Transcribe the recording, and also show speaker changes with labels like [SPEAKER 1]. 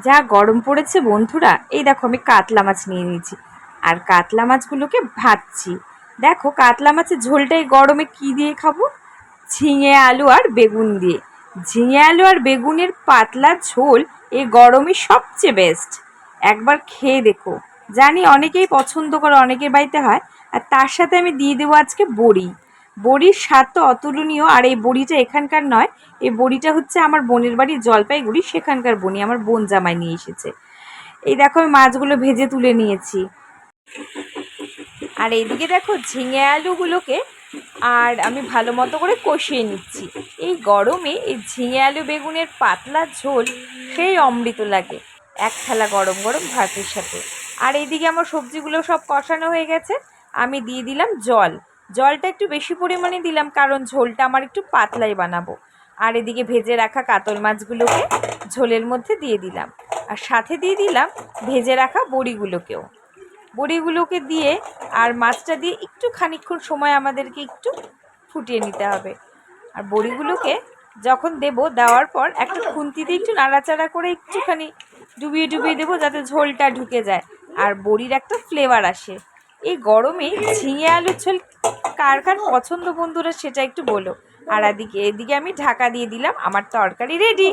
[SPEAKER 1] যা গরম পড়েছে বন্ধুরা, এই দেখো আমি কাতলা মাছ নিয়ে নিয়েছি আর কাতলা মাছগুলোকে ভাজছি। দেখো কাতলা মাছের ঝোলটা এই গরমে কি দিয়ে খাবো? ঝিঙে আলু আর বেগুন দিয়ে। ঝিঙে আলু আর বেগুনের পাতলা ঝোল এই গরমে সবচেয়ে বেস্ট। একবার খেয়ে দেখো। জানি অনেকেই পছন্দ করে, অনেকের বাড়িতে হয়। আর তার সাথে আমি দিয়ে দেবো আজকে বড়ি। বড়ির স্বাদ তো অতুলনীয়। আর এই বড়িটা এখানকার নয়, এই বড়িটা হচ্ছে আমার বোনের বাড়ি জলপাইগুড়ি, সেখানকার বনি, আমার বোন জামাই নিয়ে এসেছে। এই দেখো আমি মাছগুলো ভেজে তুলে নিয়েছি। আর এইদিকে দেখো ঝিঙে আলুগুলোকে আর আমি ভালো মতো করে কষিয়ে নিচ্ছি। এই গরমে এই ঝিঙে আলু বেগুনের পাতলা ঝোল সেই অমৃত লাগে এক থালা গরম গরম ভাতের সাথে। আর এইদিকে আমার সবজিগুলো সব কষানো হয়ে গেছে। আমি দিয়ে দিলাম জল। জলটা একটু বেশি পরিমাণে দিলাম, কারণ ঝোলটা আমার একটু পাতলাই বানাবো। আর এদিকে ভেজে রাখা কাতল মাছগুলোকে ঝোলের মধ্যে দিয়ে দিলাম। আর সাথে দিয়ে দিলাম ভেজে রাখা বড়িগুলোকেও। বড়িগুলোকে দিয়ে আর মাছটা দিয়ে একটু খানিকক্ষণ সময় আমাদেরকে একটু ফুটিয়ে নিতে হবে। আর বড়িগুলোকে যখন দেওয়ার পর একটা খুন্তি দিয়ে একটু নাড়াচাড়া করে একটুখানি ডুবিয়ে ডুবিয়ে দেবো, যাতে ঝোলটা ঢুকে যায় আর বড়ির একটা ফ্লেভার আসে। এই গরমে ঝিঙে আলুর ঝোল কার কার পছন্দ বন্ধুরা সেটা একটু বলো। আর এদিকে আমি ঢাকা দিয়ে দিলাম, আমার তরকারি রেডি।